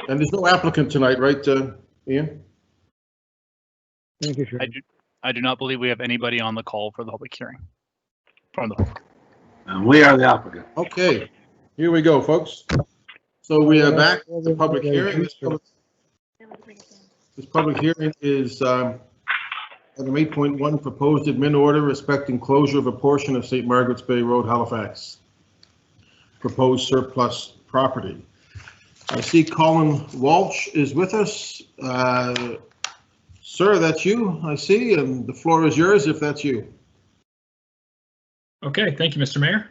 And there's no applicant tonight, right, Ian? Thank you, Chair. I do not believe we have anybody on the call for the public hearing from the public. And we are the applicant. Okay, here we go, folks. So we are back at the public hearing. This public hearing is item 8.1, proposed admin order respecting closure of a portion of St. Margaret's Bay Road, Halifax. Proposed surplus property. I see Colin Walsh is with us. Sir, that's you, I see, and the floor is yours if that's you. Okay, thank you, Mr. Mayor.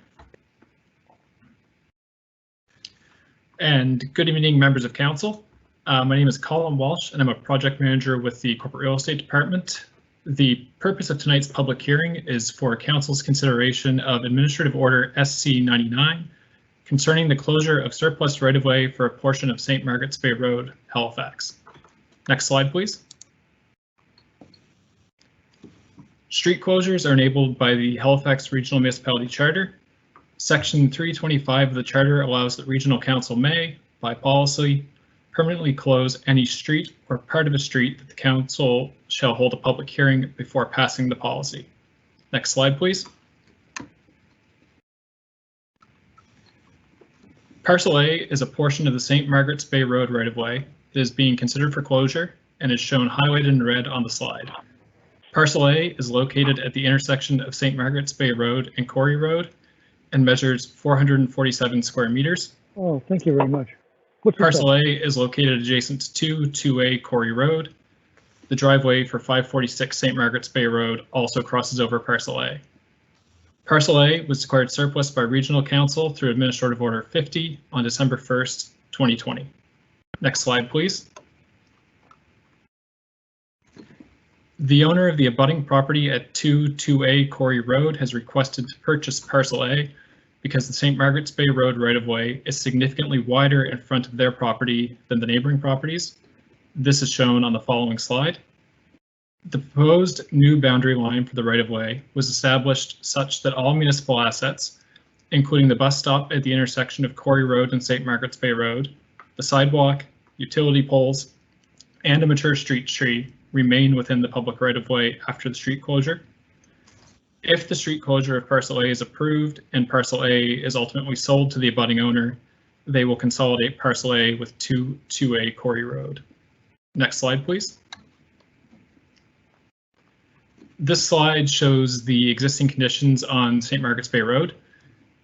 And good evening, members of council. My name is Colin Walsh, and I'm a project manager with the Corporate Real Estate Department. The purpose of tonight's public hearing is for council's consideration of Administrative Order SC 99 concerning the closure of surplus right-of-way for a portion of St. Margaret's Bay Road, Halifax. Next slide, please. Street closures are enabled by the Halifax Regional Municipality Charter. Section 325 of the Charter allows that Regional Council may, by policy, permanently close any street or part of a street that the Council shall hold a public hearing before passing the policy. Next slide, please. Parcel A is a portion of the St. Margaret's Bay Road right-of-way that is being considered for closure and is shown highlighted in red on the slide. Parcel A is located at the intersection of St. Margaret's Bay Road and Corey Road and measures 447 square meters. Oh, thank you very much. Parcel A is located adjacent to 2A Corey Road. The driveway for 546 St. Margaret's Bay Road also crosses over Parcel A. Parcel A was declared surplus by Regional Council through Administrative Order 50 on December 1st, 2020. Next slide, please. The owner of the abutting property at 2A Corey Road has requested to purchase Parcel A because the St. Margaret's Bay Road right-of-way is significantly wider in front of their property than the neighboring properties. This is shown on the following slide. The proposed new boundary line for the right-of-way was established such that all municipal assets, including the bus stop at the intersection of Corey Road and St. Margaret's Bay Road, the sidewalk, utility poles, and a mature street tree, remain within the public right-of-way after the street closure. If the street closure of Parcel A is approved and Parcel A is ultimately sold to the abutting owner, they will consolidate Parcel A with 2A Corey Road. Next slide, please. This slide shows the existing conditions on St. Margaret's Bay Road.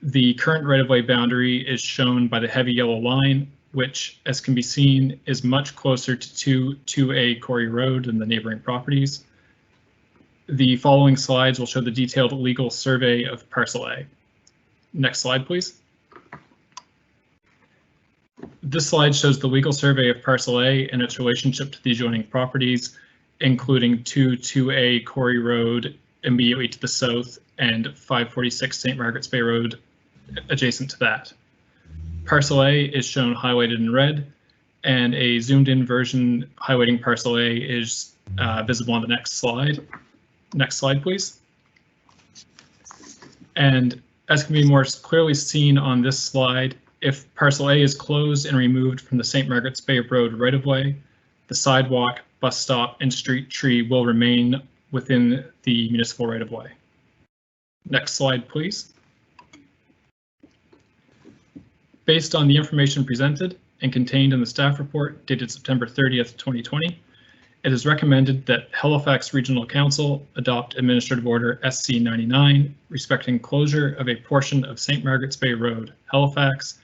The current right-of-way boundary is shown by the heavy yellow line, which, as can be seen, is much closer to 2A Corey Road than the neighboring properties. The following slides will show the detailed legal survey of Parcel A. Next slide, please. This slide shows the legal survey of Parcel A and its relationship to the adjoining properties, including 2A Corey Road immediately to the south and 546 St. Margaret's Bay Road adjacent to that. Parcel A is shown highlighted in red, and a zoomed in version highlighting Parcel A is visible on the next slide. Next slide, please. And as can be more clearly seen on this slide, if Parcel A is closed and removed from the St. Margaret's Bay Road right-of-way, the sidewalk, bus stop, and street tree will remain within the municipal right-of-way. Next slide, please. Based on the information presented and contained in the staff report dated September 30th, 2020, it is recommended that Halifax Regional Council adopt Administrative Order SC 99 respecting closure of a portion of St. Margaret's Bay Road, Halifax,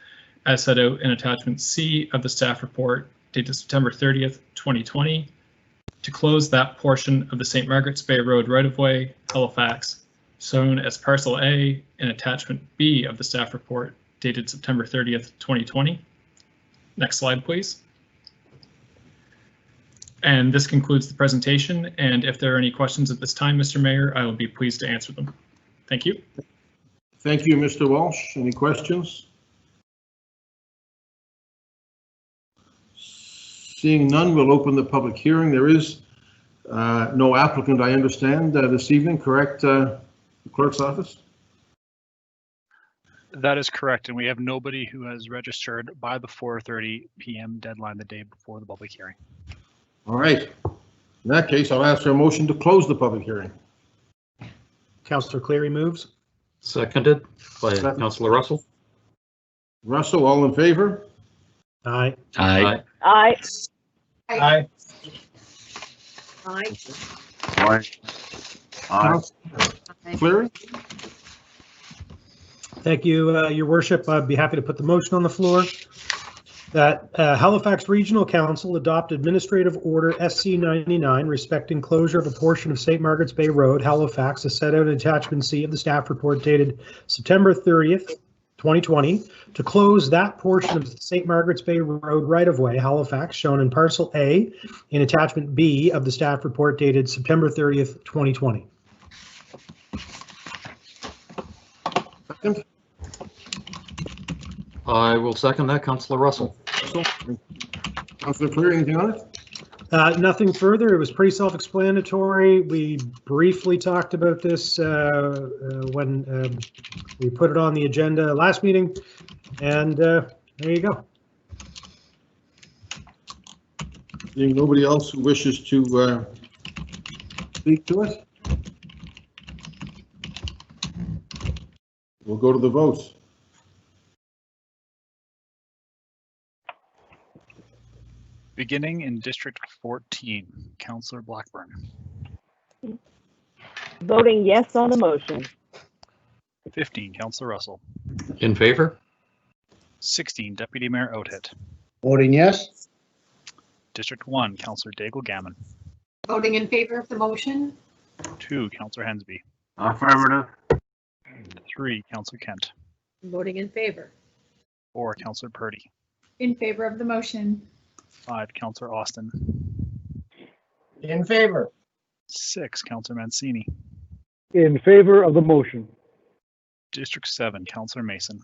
as set out in Attachment C of the staff report dated September 30th, 2020, to close that portion of the St. Margaret's Bay Road right-of-way, Halifax, shown as Parcel A in Attachment B of the staff report dated September 30th, 2020. Next slide, please. And this concludes the presentation. And if there are any questions at this time, Mr. Mayor, I will be pleased to answer them. Thank you. Thank you, Mr. Walsh. Any questions? Seeing none, we'll open the public hearing. There is no applicant, I understand, this evening, correct, the clerk's office? That is correct, and we have nobody who has registered by the 4:30 p.m. deadline the day before the public hearing. All right. In that case, I'll ask for a motion to close the public hearing. Councillor Cleary moves. Seconded by Councillor Russell. Russell, all in favor? Aye. Aye. Aye. Aye. Aye. Aye. Cleary? Thank you, Your Worship. I'd be happy to put the motion on the floor that Halifax Regional Council adopt Administrative Order SC 99 respecting closure of a portion of St. Margaret's Bay Road, Halifax, as set out in Attachment C of the staff report dated September 30th, 2020, to close that portion of St. Margaret's Bay Road right-of-way, Halifax, shown in Parcel A in Attachment B of the staff report dated September 30th, 2020. Second? I will second that, Councillor Russell. Councillor Cleary, anything on it? Nothing further. It was pretty self-explanatory. We briefly talked about this when we put it on the agenda last meeting, and there you go. Seeing nobody else who wishes to speak to it, we'll go to the votes. Beginning in District 14, Councillor Blackburn. Voting yes on the motion. 15, Councillor Russell. In favor? 16, Deputy Mayor Oathit. Voting yes. District 1, Councillor Daigle Gammon. Voting in favor of the motion. 2, Councillor Hensby. Affirmative. 3, Councillor Kent. Voting in favor. 4, Councillor Purdy. In favor of the motion. 5, Councillor Austin. In favor. 6, Councillor Mancini. In favor of the motion. District 7, Councillor Mason.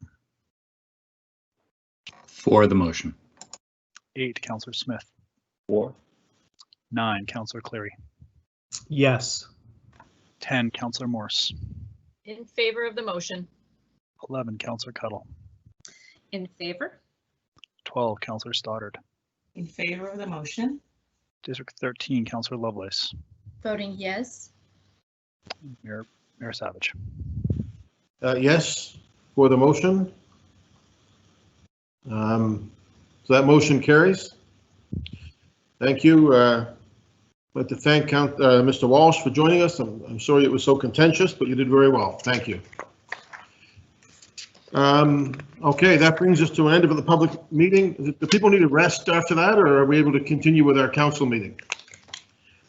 For the motion. 8, Councillor Smith. For. 9, Councillor Cleary. Yes. 10, Councillor Morse. In favor of the motion. 11, Councillor Cuddle. In favor. 12, Councillor Stoddard. In favor of the motion. District 13, Councillor Lovelace. Voting yes. Mayor Savage. Yes, for the motion. So that motion carries. Thank you. I'd like to thank Mr. Walsh for joining us. I'm sorry it was so contentious, but you did very well. Thank you. Okay, that brings us to an end of the public meeting. Do people need a rest after that, or are we able to continue with our council meeting?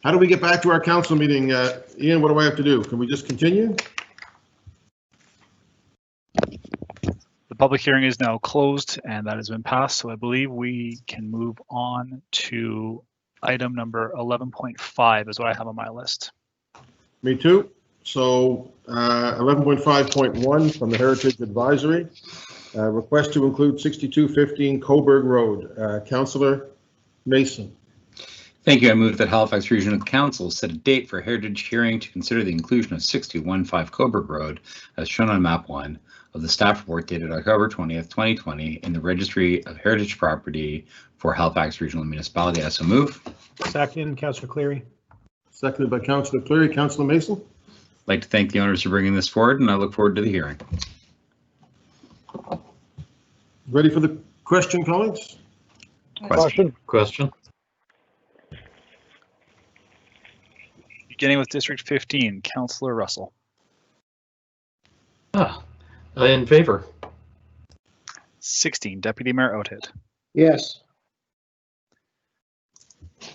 How do we get back to our council meeting? Ian, what do I have to do? Can we just continue? The public hearing is now closed and that has been passed, so I believe we can move on to item number 11.5 is what I have on my list. Me too. So 11.5.1 from the Heritage Advisory, request to include 6215 Coburg Road. Councillor Mason. Thank you. I move that Halifax Regional Council set a date for heritage hearing to consider the inclusion of 6215 Coburg Road as shown on map 1 of the staff report dated October 20th, 2020 in the Registry of Heritage Property for Halifax Regional Municipality. I so move. Second, Councillor Cleary. Seconded by Councillor Cleary. Councillor Mason. I'd like to thank the owners for bringing this forward, and I look forward to the hearing. Ready for the question, colleagues? Question. Beginning with District 15, Councillor Russell. In favor. 16, Deputy Mayor Oathit. Yes.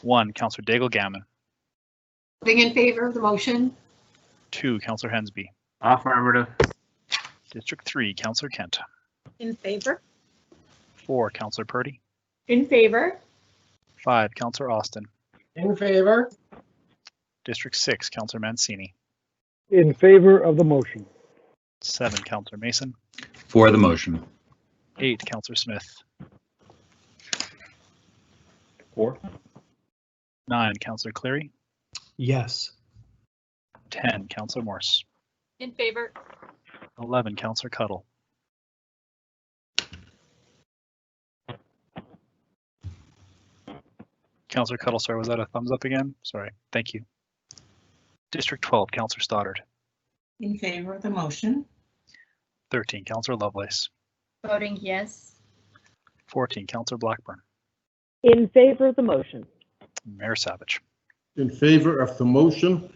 1, Councillor Daigle Gammon. Voting in favor of the motion. 2, Councillor Hensby. Affirmative. District 3, Councillor Kent. In favor. 4, Councillor Purdy. In favor. 5, Councillor Austin. In favor. District 6, Councillor Mancini. In favor of the motion. 7, Councillor Mason. For the motion. 8, Councillor Smith. For. 9, Councillor Cleary. Yes. 10, Councillor Morse. In favor. 11, Councillor Cuddle. Councillor Cuddle, sorry, was that a thumbs up again? Sorry, thank you. District 12, Councillor Stoddard. In favor of the motion. 13, Councillor Lovelace. Voting yes. 14, Councillor Blackburn. In favor of the motion. Mayor Savage. In favor of the motion.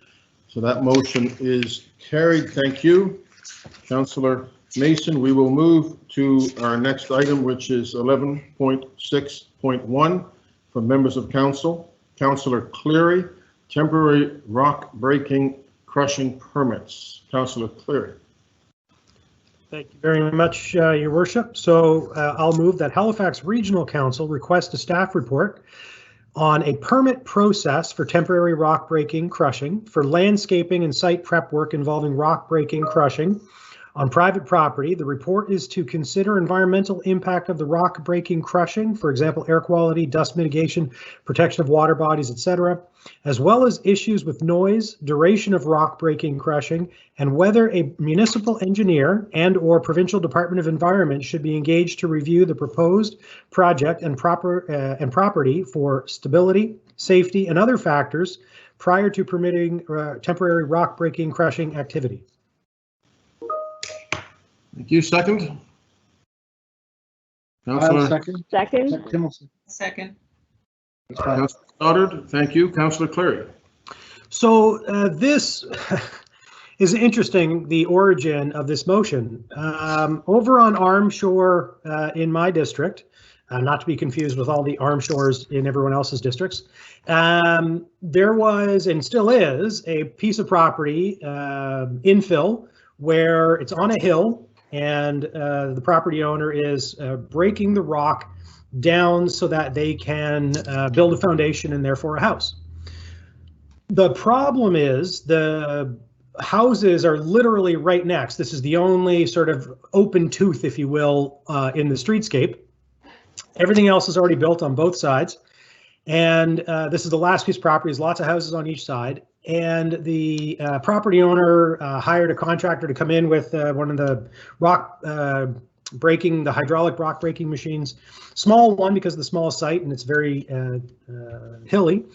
So that motion is carried. Thank you, Councillor Mason. We will move to our next item, which is 11.6.1 from members of council. Councillor Cleary, temporary rock breaking crushing permits. Councillor Cleary. Thank you very much, Your Worship. So I'll move that Halifax Regional Council request a staff report on a permit process for temporary rock breaking crushing for landscaping and site prep work involving rock breaking crushing on private property. The report is to consider environmental impact of the rock breaking crushing, for example, air quality, dust mitigation, protection of water bodies, etc., as well as issues with noise, duration of rock breaking crushing, and whether a municipal engineer and/or provincial Department of Environment should be engaged to review the proposed project and property for stability, safety, and other factors prior to permitting temporary rock breaking crushing activity. Thank you. Second. Councillor Second. Second. Second. Councillor Stoddard. Thank you. Councillor Cleary. So this is interesting, the origin of this motion. Over on Armshore in my district, not to be confused with all the Armshores in everyone else's districts, there was and still is a piece of property infill where it's on a hill, and the property owner is breaking the rock down so that they can build a foundation and therefore a house. The problem is the houses are literally right next. This is the only sort of open tooth, if you will, in the streetscape. Everything else is already built on both sides. And this is the last piece of property. There's lots of houses on each side. And the property owner hired a contractor to come in with one of the rock breaking, the hydraulic rock breaking machines. Small one because of the small site and it's very hilly.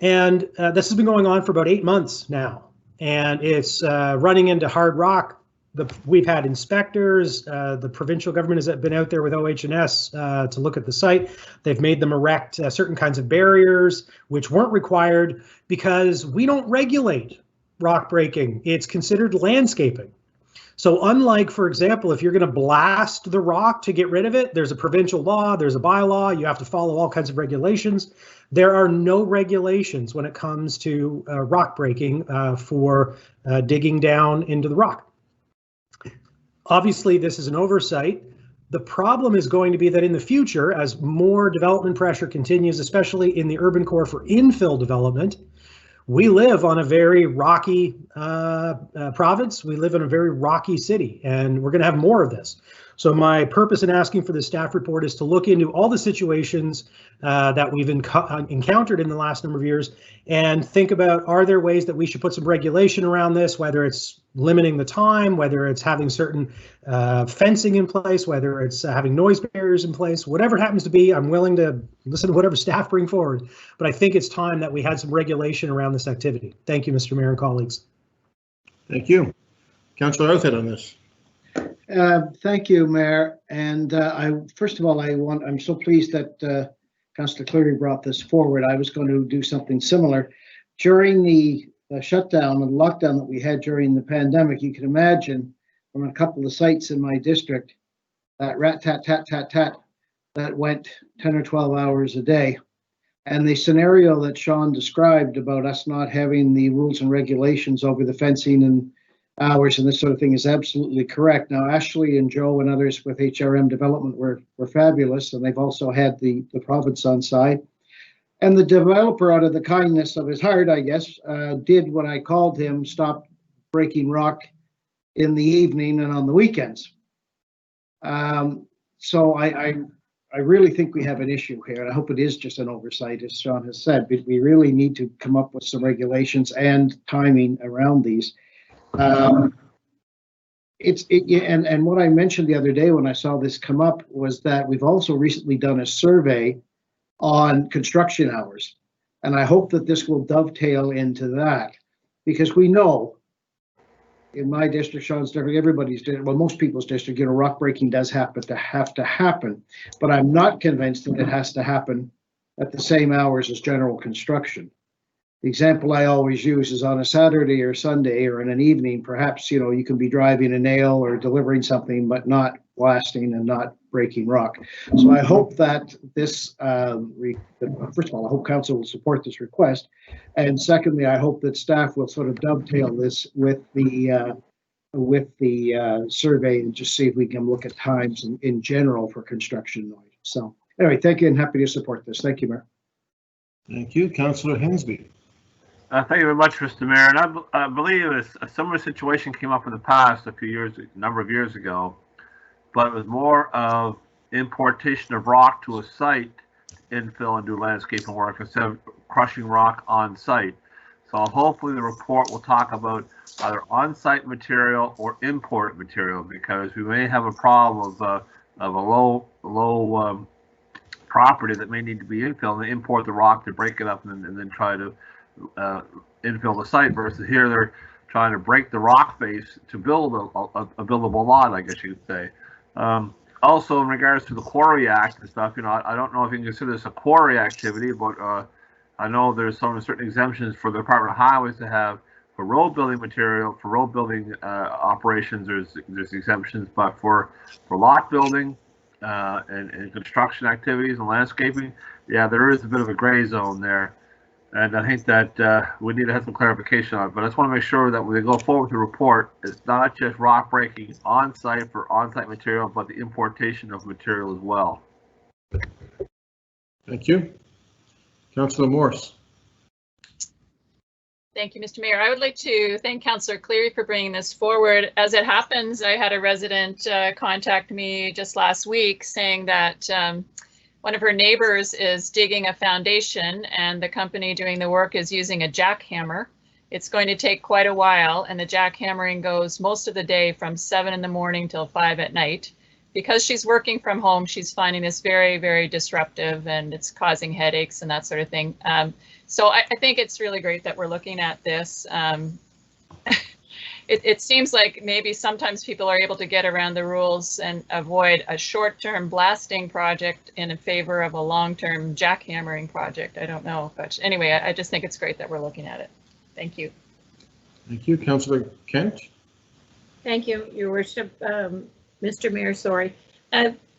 And this has been going on for about 8 months now. And it's running into hard rock. We've had inspectors, the provincial government has been out there with OH&S to look at the site. They've made them erect certain kinds of barriers, which weren't required because we don't regulate rock breaking. It's considered landscaping. So unlike, for example, if you're going to blast the rock to get rid of it, there's a provincial law, there's a bylaw, you have to follow all kinds of regulations. There are no regulations when it comes to rock breaking for digging down into the rock. Obviously, this is an oversight. The problem is going to be that in the future, as more development pressure continues, especially in the urban core for infill development, we live on a very rocky province. We live in a very rocky city, and we're going to have more of this. So my purpose in asking for the staff report is to look into all the situations that we've encountered in the last number of years and think about, are there ways that we should put some regulation around this, whether it's limiting the time, whether it's having certain fencing in place, whether it's having noise barriers in place, whatever it happens to be. I'm willing to listen to whatever staff bring forward, but I think it's time that we had some regulation around this activity. Thank you, Mr. Mayor and colleagues. Thank you. Councillor Outhhead on this. Thank you, Mayor. And first of all, I'm so pleased that Councillor Cleary brought this forward. I was going to do something similar. During the shutdown and lockdown that we had during the pandemic, you can imagine from a couple of sites in my district, that rat-tat-tat-tat-tat that went 10 or 12 hours a day. And the scenario that Sean described about us not having the rules and regulations over the fencing and hours and this sort of thing is absolutely correct. Now, Ashley and Joe and others with HRM Development were fabulous, and they've also had the province on side. And the developer, out of the kindness of his heart, I guess, did what I called him, stop breaking rock in the evening and on the weekends. So I really think we have an issue here, and I hope it is just an oversight, as Sean has said, but we really need to come up with some regulations and timing around these. And what I mentioned the other day when I saw this come up was that we've also recently done a survey on construction hours. And I hope that this will dovetail into that, because we know in my district, Sean's district, everybody's district, well, most people's district, rock breaking does have to happen, but I'm not convinced that it has to happen at the same hours as general construction. The example I always use is on a Saturday or Sunday or in an evening, perhaps, you can be driving a nail or delivering something, but not blasting and not breaking rock. So I hope that this, first of all, I hope council will support this request. And secondly, I hope that staff will sort of dovetail this with the survey and just see if we can look at times in general for construction noise. So anyway, thank you and happy to support this. Thank you, Mayor. Thank you. Councillor Hensby. Thank you very much, Mr. Mayor. And I believe a similar situation came up in the past a number of years ago, but it was more of importation of rock to a site to infill and do landscaping work instead of crushing rock on site. So hopefully the report will talk about either on-site material or import material, because we may have a problem of a low property that may need to be infilled, and they import the rock to break it up and then try to infill the site, versus here they're trying to break the rock face to build a buildable lot, I guess you could say. Also, in regards to the Quarry Act and stuff, I don't know if you can consider this a quarry activity, but I know there's some certain exemptions for the Department of Highways to have for road building material, for road building operations. There's exemptions, but for lot building and construction activities and landscaping, yeah, there is a bit of a gray zone there. And I think that we need to have some clarification on it. But I just want to make sure that when we go forward with the report, it's not just rock breaking on site for on-site material, but the importation of material as well. Thank you. Councillor Morse. Thank you, Mr. Mayor. I would like to thank Councillor Cleary for bringing this forward. As it happens, I had a resident contact me just last week saying that one of her neighbors is digging a foundation and the company doing the work is using a jackhammer. It's going to take quite a while, and the jackhammering goes most of the day from 7 in the morning till 5 at night. Because she's working from home, she's finding this very, very disruptive, and it's causing headaches and that sort of thing. So I think it's really great that we're looking at this. It seems like maybe sometimes people are able to get around the rules and avoid a short-term blasting project in favor of a long-term jackhammering project. I don't know, but anyway, I just think it's great that we're looking at it. Thank you. Thank you. Councillor Kent. Thank you, Your Worship. Mr. Mayor, sorry.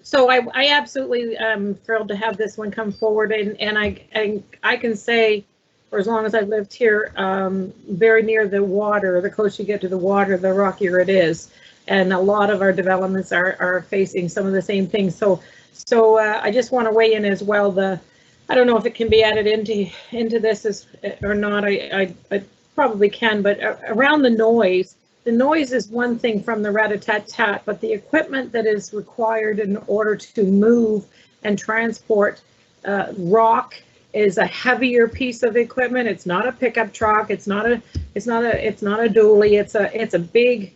So I absolutely am thrilled to have this one come forward, and I can say, for as long as I've lived here, very near the water, the closer you get to the water, the rockier it is. And a lot of our developments are facing some of the same things. So I just want to weigh in as well. I don't know if it can be added into this or not. I probably can, but around the noise is one thing from the rat-a-tat-tat, but the equipment that is required in order to move and transport rock is a heavier piece of equipment. It's not a pickup truck. It's not a dually. It's a big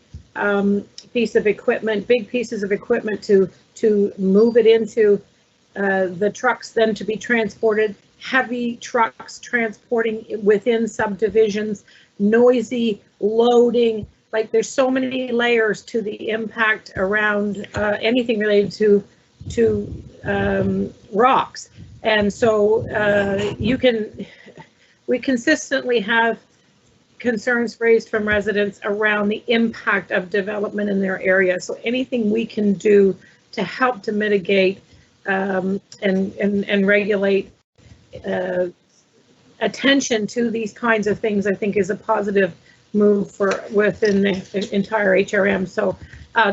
piece of equipment. Big pieces of equipment to move it into the trucks, then to be transported. Heavy trucks transporting within subdivisions. Noisy loading. Like, there's so many layers to the impact around anything related to rocks. And so we consistently have concerns raised from residents around the impact of development in their area. So anything we can do to help to mitigate and regulate attention to these kinds of things, I think, is a positive move within the entire HRM. So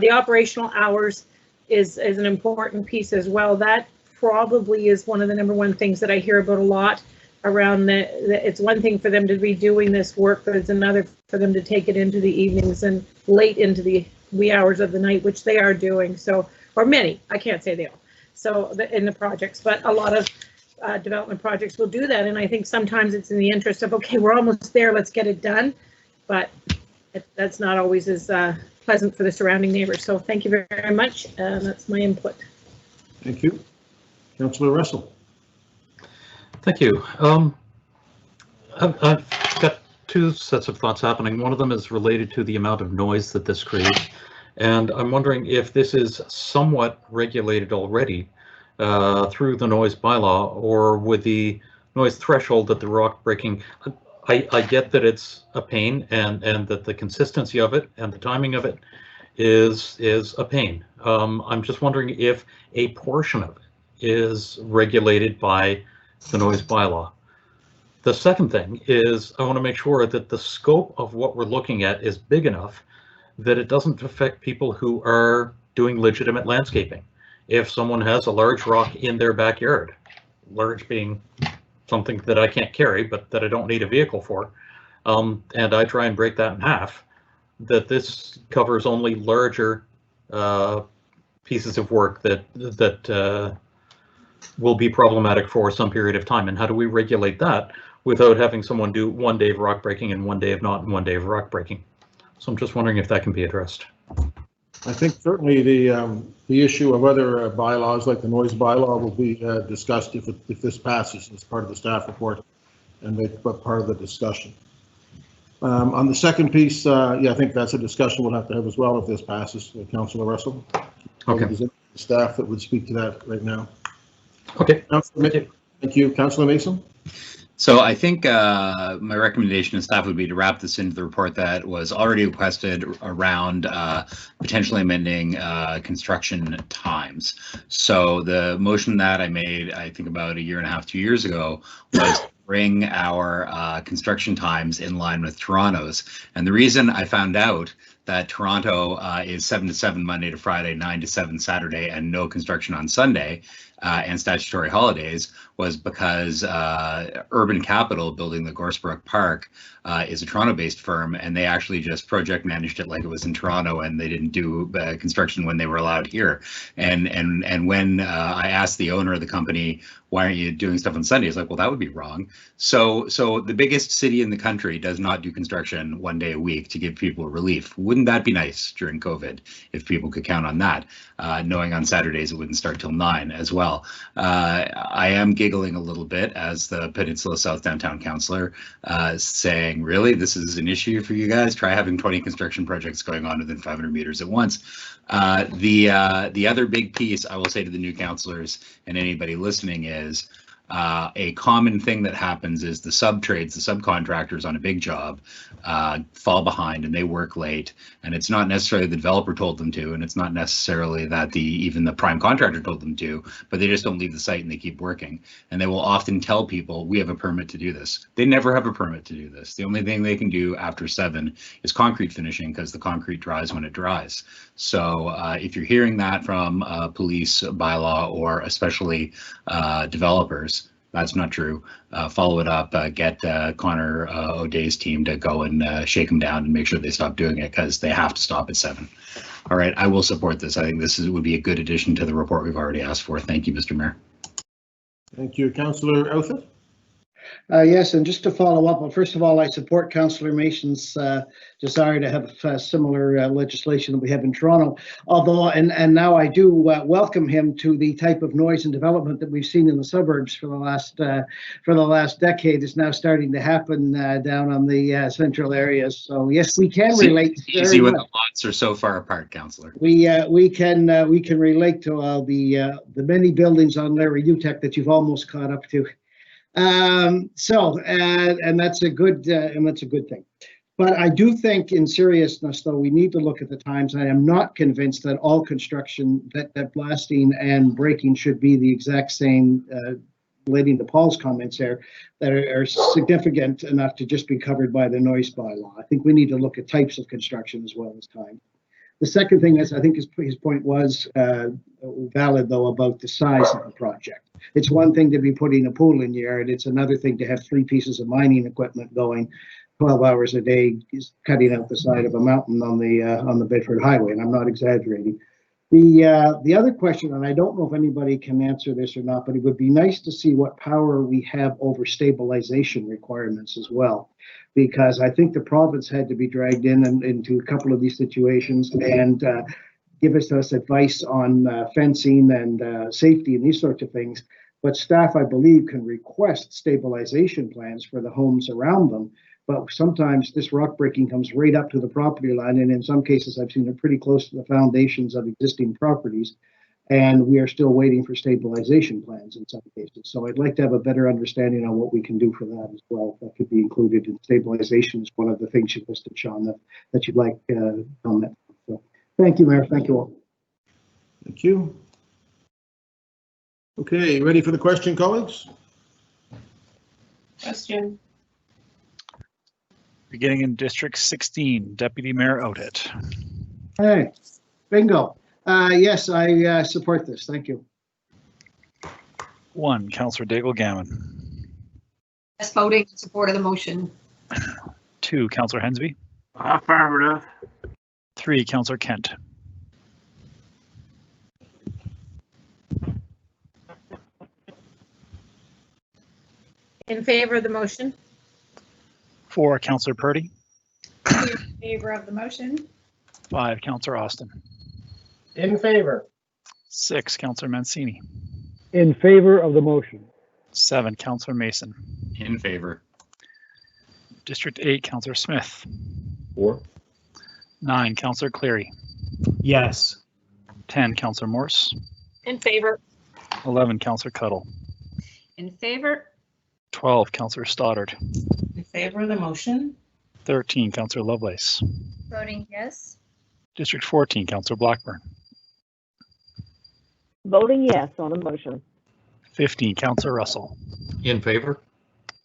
the operational hours is an important piece as well. That probably is one of the number one things that I hear about a lot around it's one thing for them to be doing this work, but it's another for them to take it into the evenings and late into the wee hours of the night, which they are doing. So, or many, I can't say they all. So in the projects, but a lot of development projects will do that. And I think sometimes it's in the interest of, okay, we're almost there, let's get it done. But that's not always as pleasant for the surrounding neighbors. So thank you very much. That's my input. Thank you. Councillor Russell. Thank you. I've got two sets of thoughts happening. One of them is related to the amount of noise that this creates. And I'm wondering if this is somewhat regulated already through the noise bylaw, or with the noise threshold that the rock breaking. I get that it's a pain, and that the consistency of it and the timing of it is a pain. I'm just wondering if a portion of it is regulated by the noise bylaw. The second thing is I want to make sure that the scope of what we're looking at is big enough that it doesn't affect people who are doing legitimate landscaping. If someone has a large rock in their backyard, large being something that I can't carry, but that I don't need a vehicle for, and I try and break that in half, that this covers only larger pieces of work that will be problematic for some period of time. And how do we regulate that without having someone do 1 day of rock breaking and 1 day of not and 1 day of rock breaking? So I'm just wondering if that can be addressed. I think certainly the issue of other bylaws like the noise bylaw will be discussed if this passes as part of the staff report and make part of the discussion. On the second piece, yeah, I think that's a discussion we'll have to have as well if this passes. Councillor Russell. Okay. Is there staff that would speak to that right now? Okay. Thank you. Councillor Mason. So I think my recommendation to staff would be to wrap this into the report that was already requested around potentially amending construction times. So the motion that I made, I think about 1.5 years, 2 years ago, was to bring our construction times in line with Toronto's. And the reason I found out that Toronto is 7 to 7 Monday to Friday, 9 to 7 Saturday, and no construction on Sunday, and statutory holidays, was because Urban Capital, building the Gorsebrook Park, is a Toronto-based firm, and they actually just project managed it like it was in Toronto, and they didn't do construction when they were allowed here. And when I asked the owner of the company, why aren't you doing stuff on Sunday? He's like, well, that would be wrong. So the biggest city in the country does not do construction 1 day a week to give people relief. Wouldn't that be nice during COVID if people could count on that, knowing on Saturdays it wouldn't start till 9 as well. I am giggling a little bit as the Peninsula South Downtown Councillor, saying, really, this is an issue for you guys? Try having 20 construction projects going on within 500 meters at once. The other big piece I will say to the new councillors and anybody listening is, a common thing that happens is the subtrades, the subcontractors on a big job fall behind and they work late, and it's not necessarily the developer told them to, and it's not necessarily that even the prime contractor told them to, but they just don't leave the site and they keep working. And they will often tell people, we have a permit to do this. They never have a permit to do this. The only thing they can do after 7 is concrete finishing, because the concrete dries when it dries. So if you're hearing that from police, bylaw, or especially developers, that's not true. Follow it up, get Connor O'Day's team to go and shake them down and make sure they stop doing it, because they have to stop at 7. All right, I will support this. I think this would be a good addition to the report we've already asked for. Thank you, Mr. Mayor. Thank you. Councillor Outfit. Yes, and just to follow up, well, first of all, I support Councillor Mason's desire to have similar legislation that we have in Toronto. Although, and now I do welcome him to the type of noise and development that we've seen in the suburbs for the last decade is now starting to happen down on the central areas. So yes, we can relate. Easy when the lots are so far apart, Councillor. We can relate to the many buildings on Larry UTEC that you've almost caught up to. And that's a good thing. But I do think, in seriousness, though, we need to look at the times. I am not convinced that all construction, that blasting and breaking should be the exact same, relating to Paul's comments there, that are significant enough to just be covered by the noise bylaw. I think we need to look at types of construction as well as time. The second thing is, I think his point was valid, though, about the size of the project. It's one thing to be putting a pool in your yard. It's another thing to have 3 pieces of mining equipment going 12 hours a day, cutting out the side of a mountain on the Bedford Highway, and I'm not exaggerating. The other question, and I don't know if anybody can answer this or not, but it would be nice to see what power we have over stabilization requirements as well, because I think the province had to be dragged into a couple of these situations and give us advice on fencing and safety and these sorts of things but staff, I believe, can request stabilization plans for the homes around them. But sometimes this rock breaking comes right up to the property line, and in some cases, I've seen it pretty close to the foundations of existing properties, and we are still waiting for stabilization plans in some cases. So I'd like to have a better understanding on what we can do for that as well. That could be included in stabilization is one of the things you listed, Sean, that you'd like comment. So thank you, Mayor. Thank you all. Thank you. Okay, ready for the question, colleagues? Question. Beginning in District 16, Deputy Mayor Outett. Hey, bingo. Yes, I support this. Thank you. 1, Councillor Daigle-Gammon. Yes, voting in support of the motion. 2, Councillor Hensby. Affirmative. 3, Councillor Kent. In favor of the motion? 4, Councillor Purdy. In favor of the motion. 5, Councillor Austin. In favor. 6, Councillor Mancini. In favor of the motion. 7, Councillor Mason. In favor. District 8, Councillor Smith. 4. 9, Councillor Cleary. Yes. 10, Councillor Morse. In favor. 11, Councillor Cuddle. In favor. 12, Councillor Stoddard. In favor of the motion. 13, Councillor Lovelace. Voting yes. District 14, Councillor Blackburn. Voting yes on the motion. 15, Councillor Russell. In favor?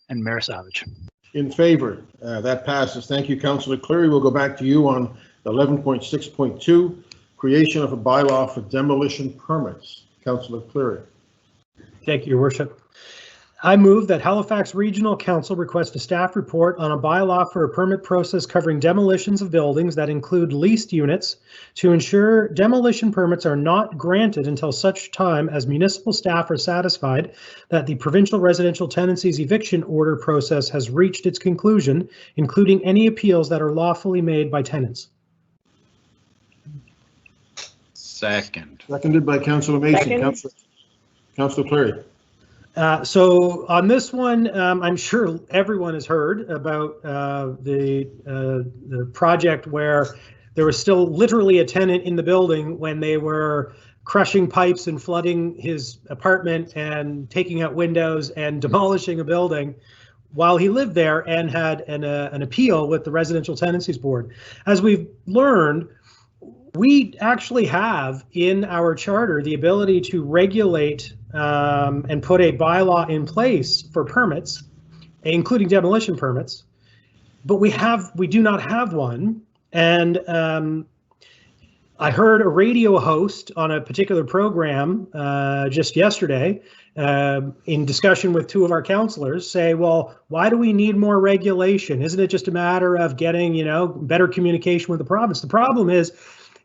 And Mayor Savage. In favor. That passes. Thank you, Councillor Cleary. We'll go back to you on 11.6.2, creation of a bylaw for demolition permits. Councillor Cleary. Thank you, Your Worship. I move that Halifax Regional Council request a staff report on a bylaw for a permit process covering demolitions of buildings that include leased units to ensure demolition permits are not granted until such time as municipal staff are satisfied that the provincial residential tenancies eviction order process has reached its conclusion, including any appeals that are lawfully made by tenants. Second. Seconded by Councillor Mason. Second. Councillor Cleary. So on this one, I'm sure everyone has heard about the project where there was still literally a tenant in the building when they were crushing pipes and flooding his apartment and taking out windows and demolishing a building while he lived there and had an appeal with the Residential Tenancies Board. As we've learned, we actually have in our charter the ability to regulate and put a bylaw in place for permits, including demolition permits, but we do not have one. And I heard a radio host on a particular program just yesterday in discussion with two of our councillors say, well, why do we need more regulation? Isn't it just a matter of getting, better communication with the province? The problem is,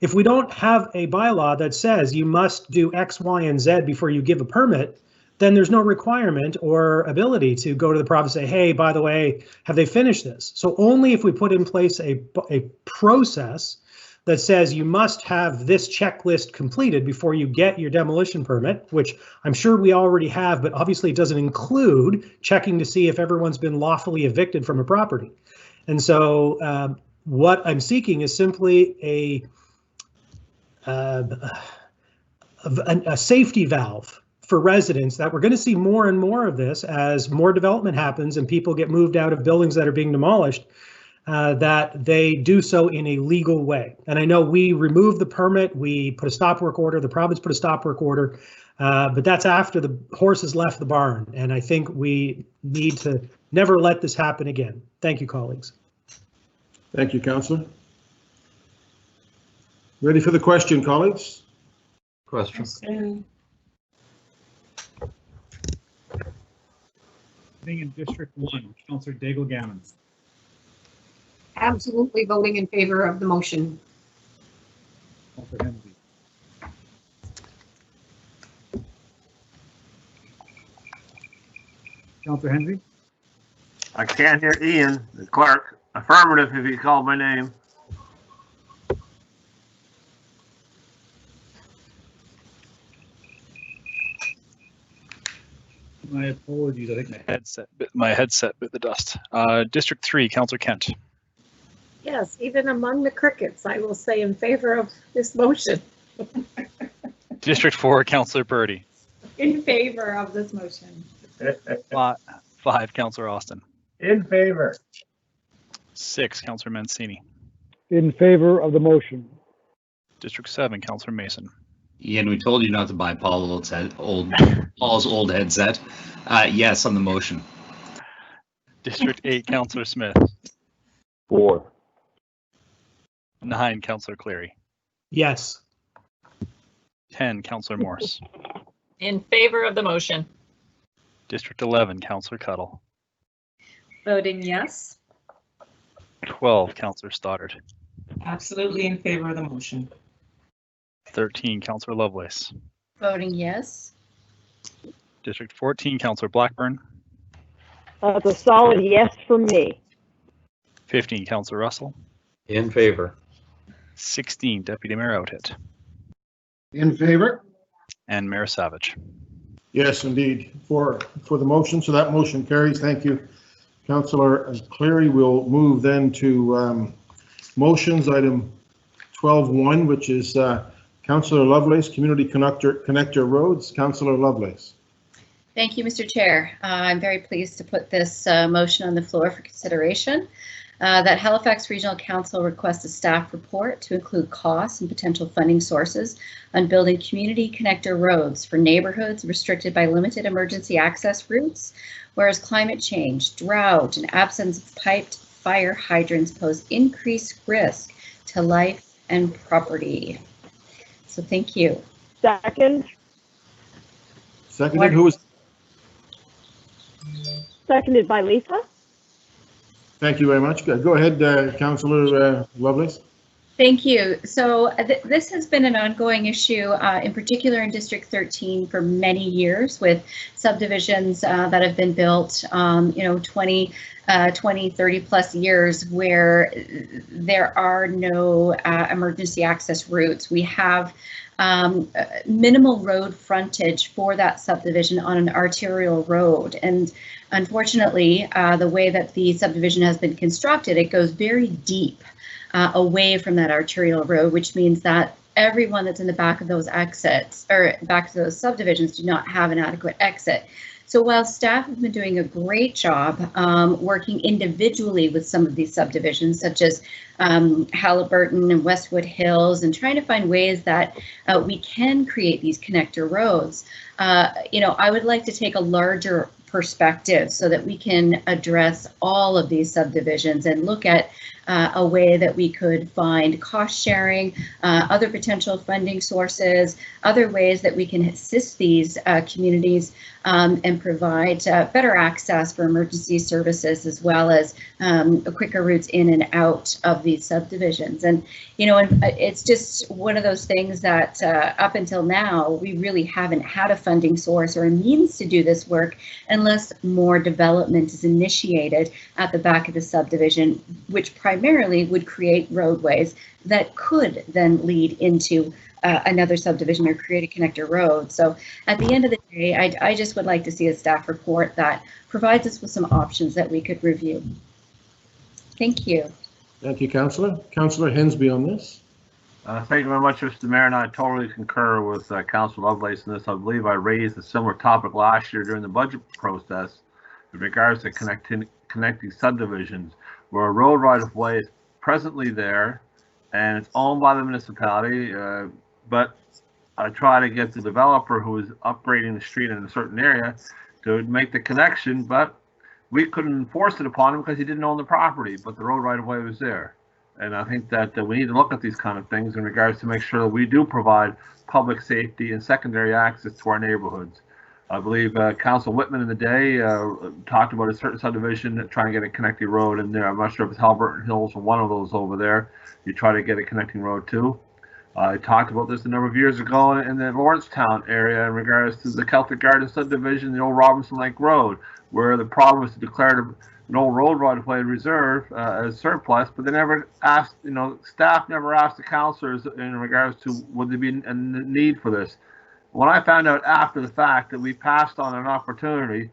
if we don't have a bylaw that says you must do X, Y, and Z before you give a permit, then there's no requirement or ability to go to the province and say, hey, by the way, have they finished this? So only if we put in place a process that says you must have this checklist completed before you get your demolition permit, which I'm sure we already have, but obviously it doesn't include checking to see if everyone's been lawfully evicted from a property. And so what I'm seeking is simply a safety valve for residents that we're going to see more and more of this as more development happens and people get moved out of buildings that are being demolished, that they do so in a legal way. And I know we removed the permit, we put a stop work order, the province put a stop work order, but that's after the horses left the barn. And I think we need to never let this happen again. Thank you, colleagues. Thank you, Councillor. Ready for the question, colleagues? Question. In District 1, Councillor Daigle-Gammon. Absolutely voting in favor of the motion. Councillor Hensby. Councillor Hensby. I can't hear Ian, the clerk. Affirmative if he called my name. My apologies. I think my headset bit the dust. District 3, Councillor Kent. Yes, even among the crickets, I will say in favor of this motion. District 4, Councillor Purdy. In favor of this motion. 5, Councillor Austin. In favor. 6, Councillor Mancini. In favor of the motion. District 7, Councillor Mason. Ian, we told you not to buy Paul's old headset. Yes on the motion. District 8, Councillor Smith. 4. 9, Councillor Cleary. Yes. 10, Councillor Morse. In favor of the motion. District 11, Councillor Cuttle. Voting yes. 12, Councillor Stoddard. Absolutely in favor of the motion. 13, Councillor Lovelace. Voting yes. District 14, Councillor Blackburn. That's a solid yes from me. 15, Councillor Russell. In favor. 16, Deputy Mayor Outhit. In favor? And Mayor Savage. Yes, indeed, for the motion. So that motion carries. Thank you, Councillor Cleary. We'll move then to motions, item 12.1, which is Councillor Lovelace, Community Connector Roads. Councillor Lovelace. Thank you, Mr. Chair. I'm very pleased to put this motion on the floor for consideration. That Halifax Regional Council requests a staff report to include costs and potential funding sources on building community connector roads for neighborhoods restricted by limited emergency access routes, whereas climate change, drought, and absence of piped fire hydrants pose increased risk to life and property. So thank you. Second. Seconded. Who was? Seconded by Lisa. Thank you very much. Go ahead, Councillor Lovelace. Thank you. So this has been an ongoing issue, in particular in District 13 for many years, with subdivisions that have been built, 20, 30 plus years where there are no emergency access routes. We have minimal road frontage for that subdivision on an arterial road. And unfortunately, the way that the subdivision has been constructed, it goes very deep away from that arterial road, which means that everyone that's in the back of those exits or back to those subdivisions do not have an adequate exit. So while staff have been doing a great job working individually with some of these subdivisions, such as Halliburton and Westwood Hills, and trying to find ways that we can create these connector roads, I would like to take a larger perspective so that we can address all of these subdivisions and look at a way that we could find cost sharing, other potential funding sources, other ways that we can assist these communities and provide better access for emergency services, as well as quicker routes in and out of these subdivisions. And it's just one of those things that up until now, we really haven't had a funding source or a means to do this work unless more development is initiated at the back of the subdivision, which primarily would create roadways that could then lead into another subdivision or create a connector road. So at the end of the day, I just would like to see a staff report that provides us with some options that we could review. Thank you. Thank you, Councillor. Councillor Hensby on this. Thank you very much, Mr. Mayor, and I totally concur with Councillor Lovelace in this. I believe I raised a similar topic last year during the budget process in regards to connecting subdivisions, where a road right-of-way is presently there and it's owned by the municipality, but I try to get the developer who is upgrading the street in a certain area to make the connection, but we couldn't enforce it upon him because he didn't own the property, but the road right-of-way was there. And I think that we need to look at these kind of things in regards to make sure that we do provide public safety and secondary access to our neighborhoods. I believe Council Whitman in the day talked about a certain subdivision trying to get a connecting road in there. I'm not sure if it's Halliburton Hills or one of those over there. You try to get a connecting road too. I talked about this a number of years ago in the Lawrencetown area in regards to the Celtic Garden subdivision, the old Robinson Lake Road, where the problem was to declare an old road right-of-way reserve as surplus, but they never asked, staff never asked the councillors in regards to would there be a need for this. When I found out after the fact that we passed on an opportunity,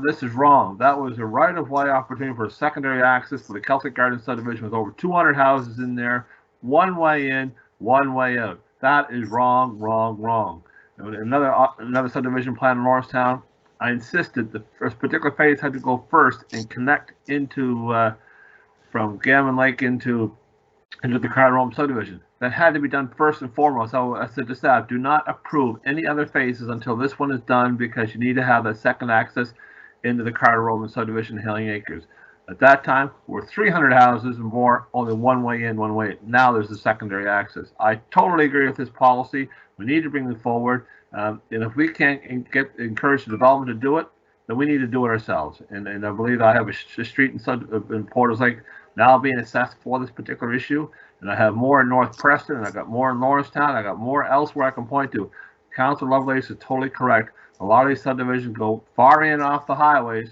this is wrong. That was a right-of-way opportunity for a secondary access for the Celtic Garden subdivision with over 200 houses in there, one way in, one way out. That is wrong, wrong, wrong. Another subdivision plan in Lawrencetown, I insisted the first particular phase had to go first and connect into from Gammon Lake into the Carter Rome subdivision. That had to be done first and foremost. So I said to staff, do not approve any other phases until this one is done, because you need to have that second access into the Carter Rome subdivision, Hailing Acres. At that time, we're 300 houses and more, only one way in, one way out. Now there's the secondary access. I totally agree with this policy. We need to bring it forward. And if we can't encourage the development to do it, then we need to do it ourselves. And I believe I have a street in Porter's Lake now being assessed for this particular issue. And I have more in North Preston, and I got more in Lawrencetown. I got more elsewhere I can point to. Councilor Lovelace is totally correct. A lot of these subdivisions go far in off the highways,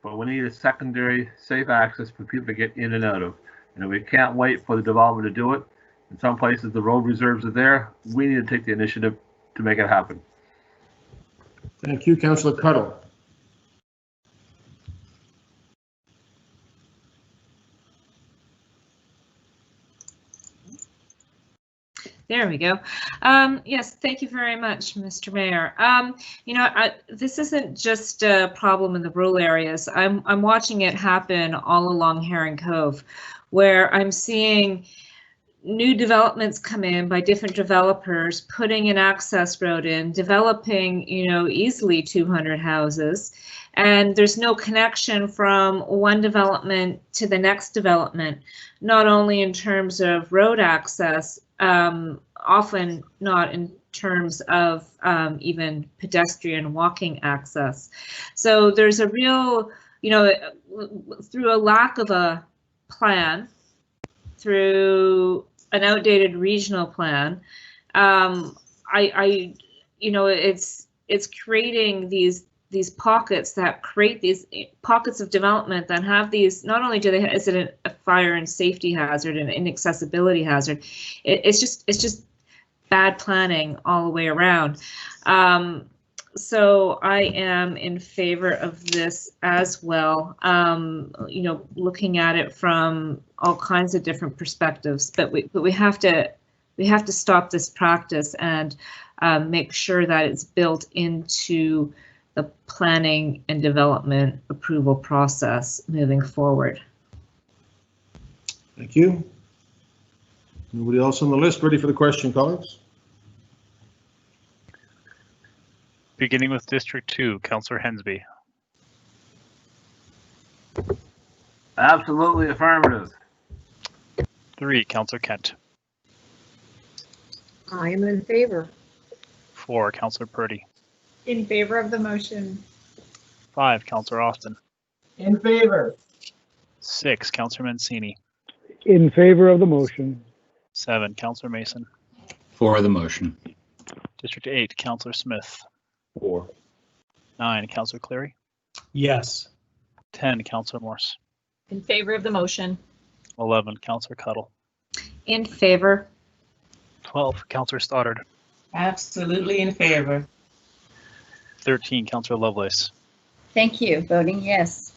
but we need a secondary safe access for people to get in and out of. And we can't wait for the development to do it. In some places, the road reserves are there. We need to take the initiative to make it happen. Thank you, Councillor Cuddle. There we go. Yes, thank you very much, Mr. Mayor. This isn't just a problem in the rural areas. I'm watching it happen all along Herring Cove, where I'm seeing new developments come in by different developers, putting an access road in, developing, easily 200 houses, and there's no connection from one development to the next development, not only in terms of road access, often not in terms of even pedestrian walking access. So there's a real, through a lack of a plan, through an outdated regional plan, it's creating these pockets that create these pockets of development that have these, not only is it a fire and safety hazard and inaccessibility hazard, it's just bad planning all the way around. So I am in favor of this as well, looking at it from all kinds of different perspectives, but we have to stop this practice and make sure that it's built into the planning and development approval process moving forward. Thank you. Nobody else on the list ready for the question, colleagues? Beginning with District 2, Councillor Hensby. Absolutely affirmative. 3, Councillor Kent. I am in favor. 4, Councillor Purdy. In favor of the motion. 5, Councillor Austin. In favor. 6, Councillor Mancini. In favor of the motion. 7, Councillor Mason. For the motion. District 8, Councillor Smith. 4. 9, Councillor Cleary. Yes. 10, Councillor Morse. In favor of the motion. 11, Councillor Cuddle. In favor. 12, Councillor Stoddard. Absolutely in favor. 13, Councillor Lovelace. Thank you. Voting yes.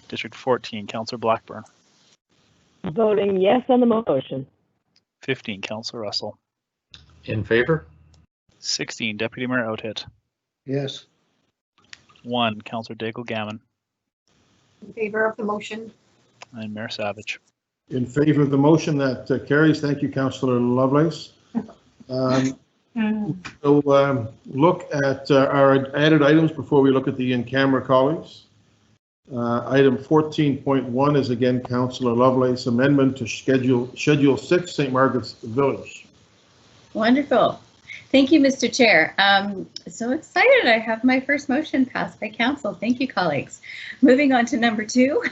District 14, Councillor Blackburn. Voting yes on the motion. 15, Councillor Russell. In favor? 16, Deputy Mayor Outhit. Yes. 1, Councillor Daigle Gammon. In favor of the motion. And Mayor Savage. In favor of the motion, that carries. Thank you, Councillor Lovelace. So look at our added items before we look at the in-camera colleagues. Item 14.1 is again Councillor Lovelace amendment to Schedule 6, St. Margaret's Village. Wonderful. Thank you, Mr. Chair. So excited I have my first motion passed by council. Thank you, colleagues. Moving on to number 2.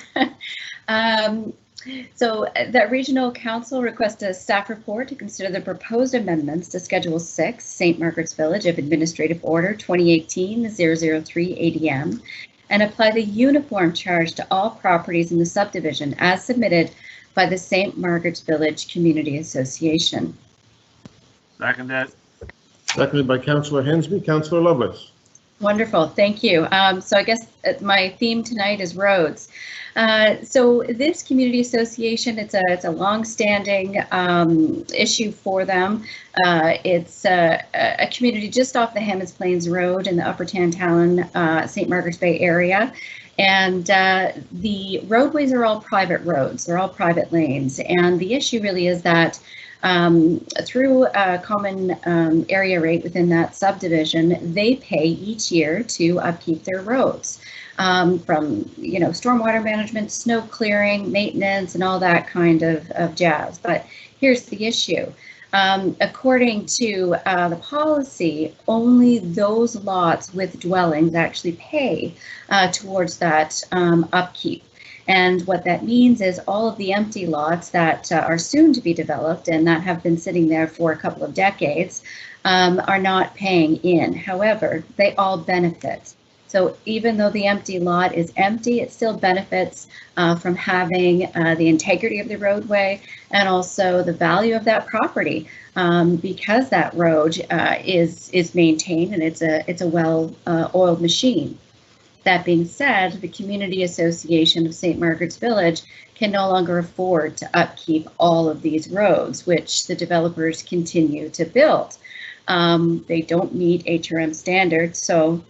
So the Regional Council requests a staff report to consider the proposed amendments to Schedule 6, St. Margaret's Village of Administrative Order 2018-003 ADM, and apply the uniform charge to all properties in the subdivision as submitted by the St. Margaret's Village Community Association. Second that. Seconded by Councillor Hensby. Councillor Lovelace. Wonderful, thank you. So I guess my theme tonight is roads. So this community association, it's a long-standing issue for them. It's a community just off the Hammonds Plains Road in the Upper Tantallon, St. Margaret's Bay area. And the roadways are all private roads, they're all private lanes. And the issue really is that through a common area rate within that subdivision, they pay each year to upkeep their roads, from stormwater management, snow clearing, maintenance, and all that kind of jazz. But here's the issue. According to the policy, only those lots with dwellings actually pay towards that upkeep. And what that means is all of the empty lots that are soon to be developed and that have been sitting there for a couple of decades are not paying in. However, they all benefit. So even though the empty lot is empty, it still benefits from having the integrity of the roadway and also the value of that property because that road is maintained and it's a well-oiled machine. That being said, the Community Association of St. Margaret's Village can no longer afford to upkeep all of these roads, which the developers continue to build. They don't meet HRM standards, so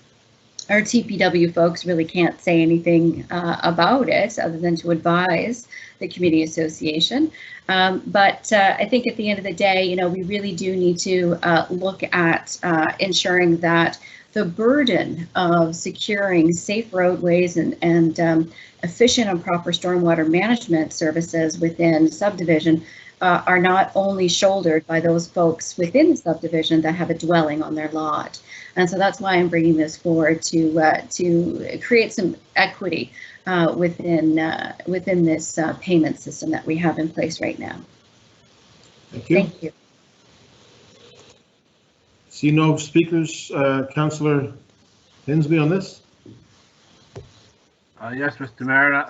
our TPW folks really can't say anything about it other than to advise the Community Association. But I think at the end of the day, we really do need to look at ensuring that the burden of securing safe roadways and efficient and proper stormwater management services within subdivision are not only shouldered by those folks within the subdivision that have a dwelling on their lot. And so that's why I'm bringing this forward to create some equity within this payment system that we have in place right now. Thank you. Thank you. See no speakers. Councillor Hensby on this? Yes, Mr. Mayor.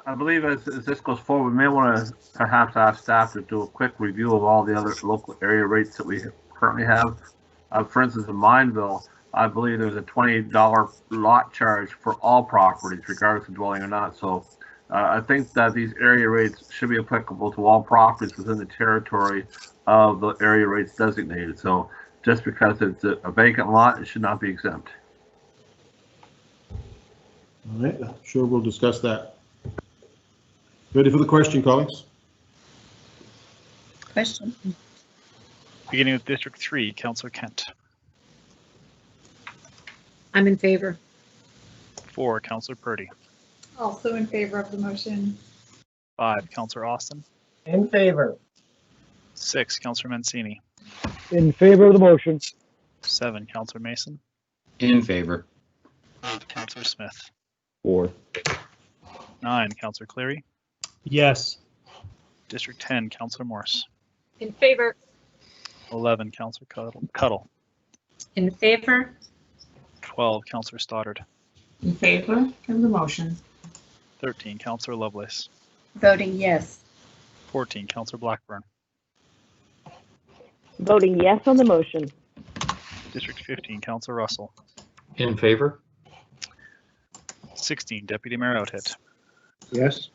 I believe as this goes forward, we may want to perhaps ask staff to do a quick review of all the other local area rates that we currently have. For instance, in Mineville, I believe there's a $20 lot charge for all properties, regardless of dwelling or not. So I think that these area rates should be applicable to all properties within the territory of the area rates designated. So just because it's a vacant lot, it should not be exempt. All right, I'm sure we'll discuss that. Ready for the question, colleagues? Question. Beginning with District 3, Councillor Kent. I'm in favor. 4, Councillor Purdy. Also in favor of the motion. 5, Councillor Austin. In favor. 6, Councillor Mancini. In favor of the motion. 7, Councillor Mason. In favor. 8, Councillor Smith. 4. 9, Councillor Cleary. Yes. District 10, Councillor Morse. In favor. 11, Councillor Cuddle. In favor? 12, Councillor Stoddard. In favor of the motion. 13, Councillor Lovelace. Voting yes. 14, Councillor Blackburn. Voting yes on the motion. District 15, Councillor Russell. In favor? 16, Deputy Mayor Outhit. Yes.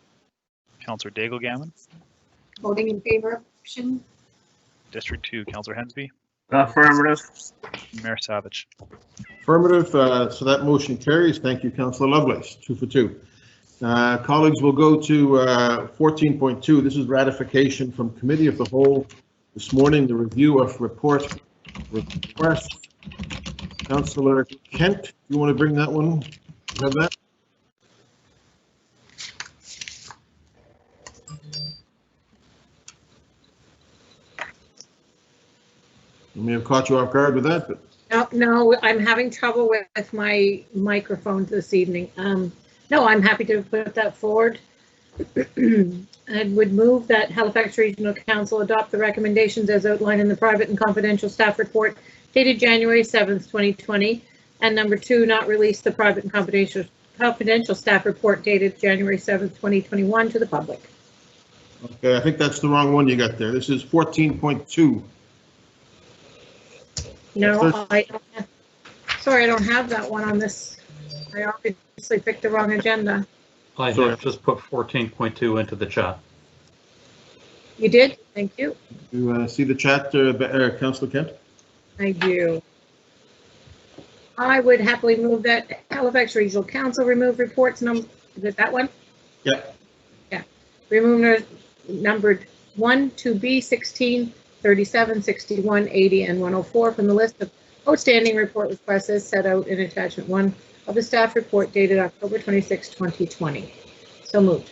Councillor Daigle Gammon. Voting in favor of the motion. District 2, Councillor Hensby. Affirmative. Mayor Savage. Affirmative, so that motion carries. Thank you, Councillor Lovelace. 2 for 2. Colleagues, will go to 14.2. This is ratification from Committee of the Whole this morning, the review of report request. Councillor Kent, you want to bring that one? You have that? I may have caught you off guard with that, but No, I'm having trouble with my microphone this evening. No, I'm happy to put that forward. I would move that Halifax Regional Council adopt the recommendations as outlined in the private and confidential staff report dated January 7th, 2020. And number 2, not release the private and confidential staff report dated January 7th, 2021 to the public. okay, I think that's the wrong one you got there. This is 14.2. No, sorry, I don't have that one on this. I obviously picked the wrong agenda. I have just put 14.2 into the chat. You did? Thank you. You see the chat, Councillor Kent? I do. I would happily move that Halifax Regional Council remove reports number, is it that one? Yeah. Yeah. Remove numbered 1, 2B, 16, 37, 61, 80, and 104 from the list of outstanding report requests as set out in attachment 1 of the staff report dated October 26, 2020. So moved.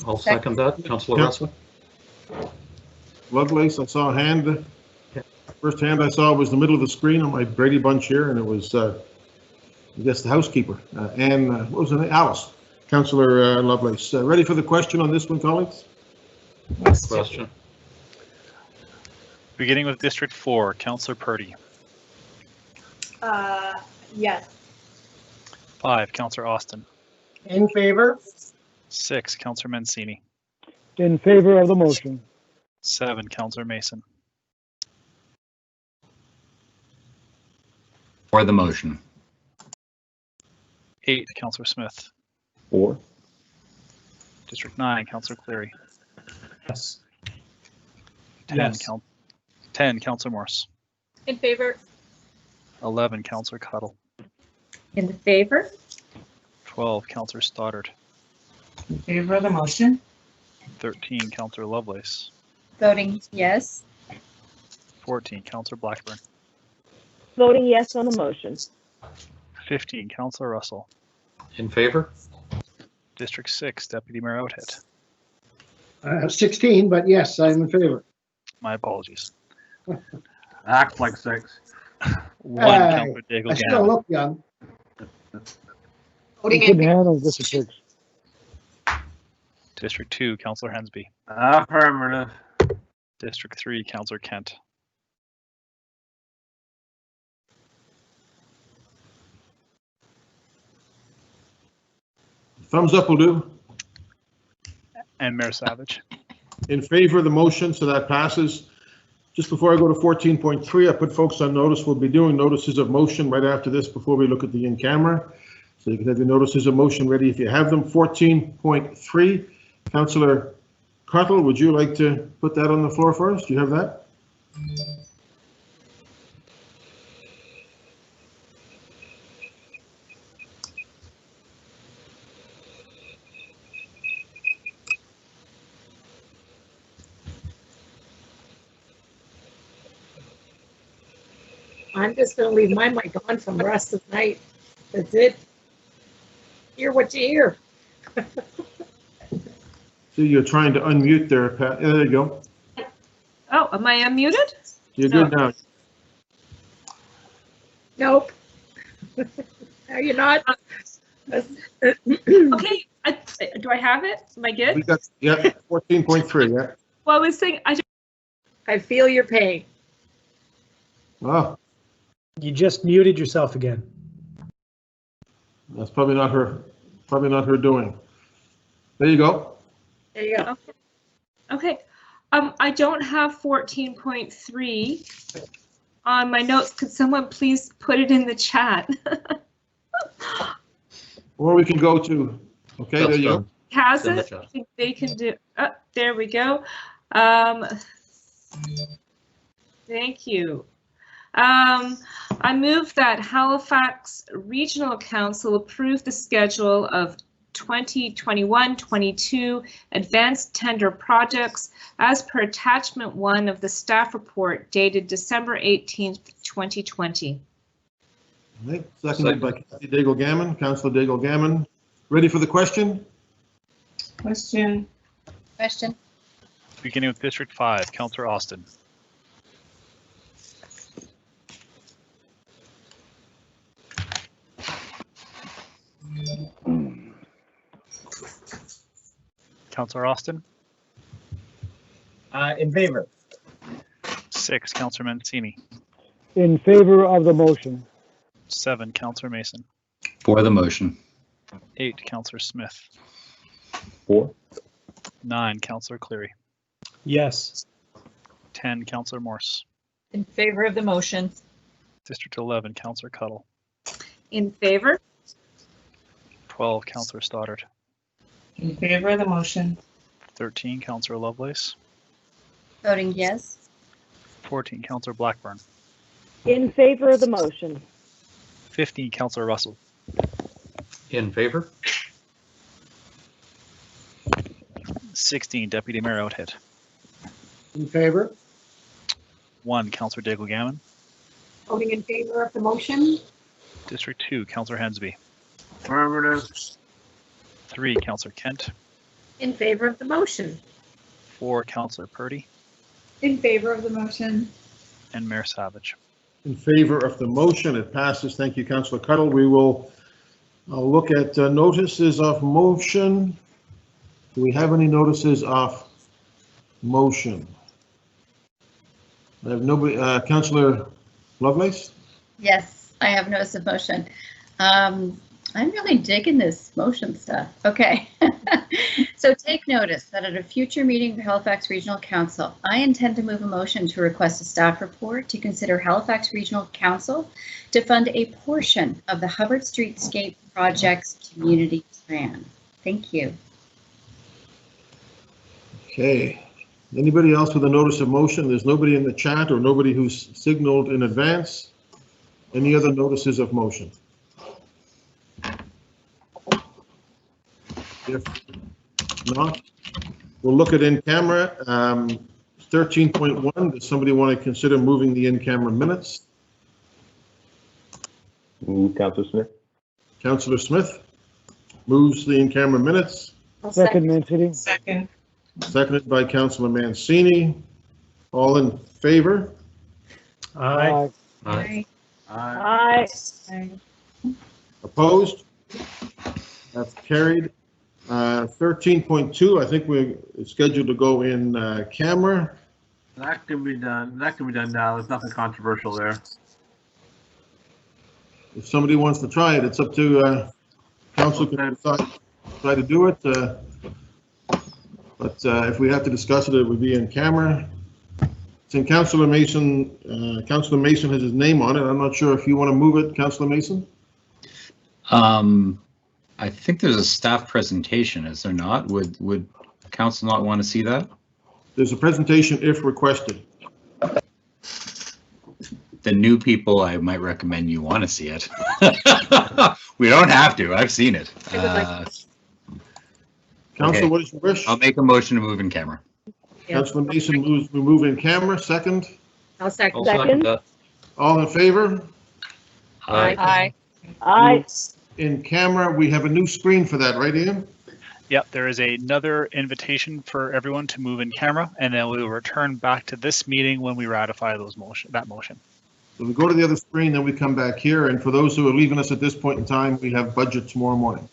I'll second that. Councillor Russell. Lovelace, I saw a hand. First hand I saw was the middle of the screen on my Brady Bunch here, and it was, I guess, the housekeeper. And what was her name? Alice. Councillor Lovelace. Ready for the question on this one, colleagues? Next question. Beginning with District 4, Councillor Purdy. Yes. 5, Councillor Austin. In favor? 6, Councillor Mancini. In favor of the motion. 7, Councillor Mason. For the motion. 8, Councillor Smith. 4. District 9, Councillor Cleary. Yes. 10, Councillor Morse. In favor. 11, Councillor Cuttle. In favor? 12, Councillor Stoddard. In favor of the motion? 13, Councillor Lovelace. Voting yes. 14, Councillor Blackburn. Voting yes on the motion. 15, Councillor Russell. In favor? District 6, Deputy Mayor Outhead. 16, but yes, I'm in favor. My apologies. Act like 6. 1, Councillor I still Daigle-Gannon. look young. Voting Couldn't in, handle District 6. District 2, Councillor Hensby. Affirmative. District 3, Councillor Kent. Thumbs up will do. And Mayor Savage. In favor of the motion, so that passes. Just before I go to 14.3, I put folks on notice. We'll be doing notices of motion right after this before we look at the in-camera. So you can have your notices of motion ready if you have them. 14.3, Councillor Cuttle, would you like to put that on the floor first? Do you have that? I'm just gonna leave my mic on from the rest of the night. That's it. Hear what you hear. So you're trying to unmute there, Pat. There you go. Oh, am I unmuted? You're good now. Nope. Are you not? Okay, do I have it? Am I good? We got, yeah, 14.3, yeah. Well, I was saying, I feel your pain. Wow, You just muted yourself again. that's probably not her doing. There you go. There you go. okay. I don't have 14.3 on my notes. Could someone please put it in the chat? Or we can go to, okay, there you go. Has it? I think they can do, there we go. Thank you. I move that Halifax Regional Council approve the schedule of 2021-22 advanced tender projects as per attachment 1 of the staff report dated December 18th, 2020. Okay, seconded by Councillor Daigle-Gammon. Councillor Daigle-Gammon, ready for the question? question. Question. Beginning with District 5, Councillor Austin. Councillor Austin. In favor? 6, Councillor Mancini. In favor of the motion. 7, Councillor Mason. For the motion. 8, Councillor Smith. 4. 9, Councillor Cleary. Yes. 10, Councillor Morse. In favor of the motion. District 11, Councillor Cuttle. In favor? 12, Councillor Stoddart. In favor of the motion. 13, Councillor Lovelace. Voting yes. 14, Councillor Blackburn. In favor of the motion. 15, Councillor Russell. In favor? 16, Deputy Mayor Outhead. In favor? 1, Councillor Daigle Gammon. Voting in favor of the motion. District 2, Councillor Hensby. Affirmative. 3, Councillor Kent. In favor of the motion. 4, Councillor Purdy. In favor of the motion. And Mayor Savage. In favor of the motion, it passes. Thank you, Councillor Cuttle. We will look at notices of motion. Do we have any notices of motion? I have nobody. Councillor Lovelace? Yes, I have notice of motion. I'm really digging this motion stuff. Okay. So take notice that at a future meeting of Halifax Regional Council, I intend to move a motion to request a staff report to consider Halifax Regional Council to fund a portion of the Hubbard Streetscape Project's community plan. Thank you. Okay. Anybody else with a notice of motion? There's nobody in the chat or nobody who's signaled in advance. Any other notices of motion? If not, we'll look at in camera. 13.1, does somebody want to consider moving the in-camera minutes? Move, Councillor Smith. Councillor Smith moves the in-camera minutes. Second, Mancini. Second. Seconded by Councillor Mancini. All in favor? Aye. Aye. Aye. Opposed? That's carried. 13.2, I think we're scheduled to go in camera. That can be done. That can be done now. There's nothing controversial there. If somebody wants to try it, it's up to council can try to do it. But if we have to discuss it, it would be in camera. Since Councillor Mason has his name on it. I'm not sure if you want to move it, Councillor Mason. I think there's a staff presentation, is there not? Would council not want to see that? There's a presentation if requested. The new people, I might recommend you want to see it. We don't have to. I've seen it. Council, okay. what is your wish? I'll make a motion to move in camera. Councillor Mason moves we move in camera. Second. I'll second. That. All in favor? Aye. Aye. In camera, we have a new screen for that, right, Ian? Yep, there is another invitation for everyone to move in camera, and then we will return back to this meeting when we ratify that motion. So we go to the other screen, then we come back here. And for those who are leaving us at this point in time, we have budget tomorrow morning.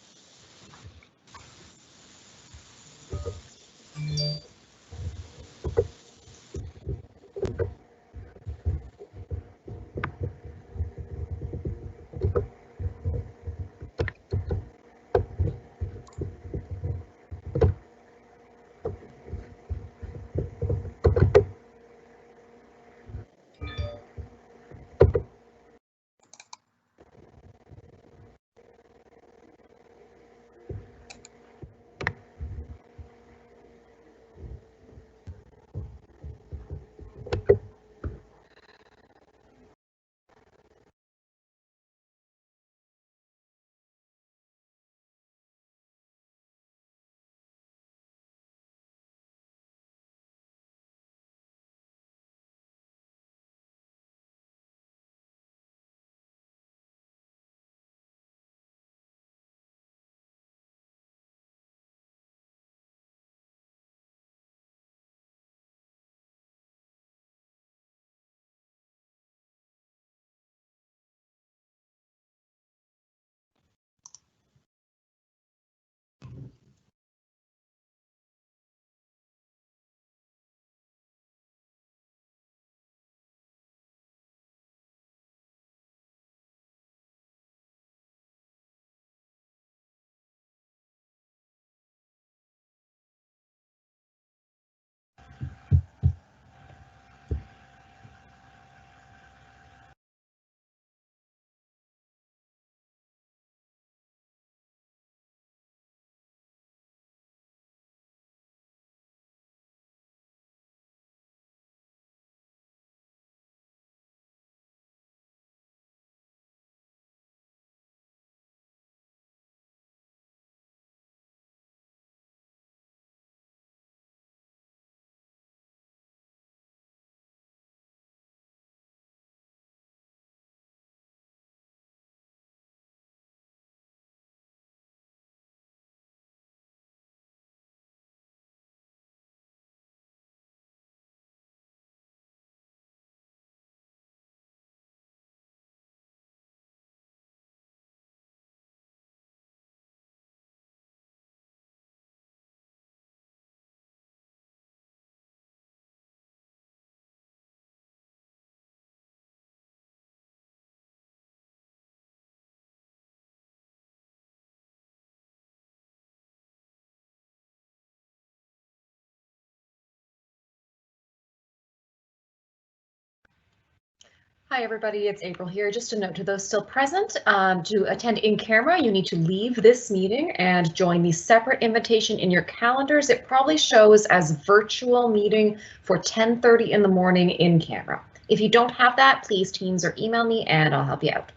Hi, everybody. It's April here. Just a note to those still present, to attend in camera, you need to leave this meeting and join the separate invitation in your calendars. It probably shows as virtual meeting for 10:30 in the morning in camera. If you don't have that, please Teams or email me and I'll help you out.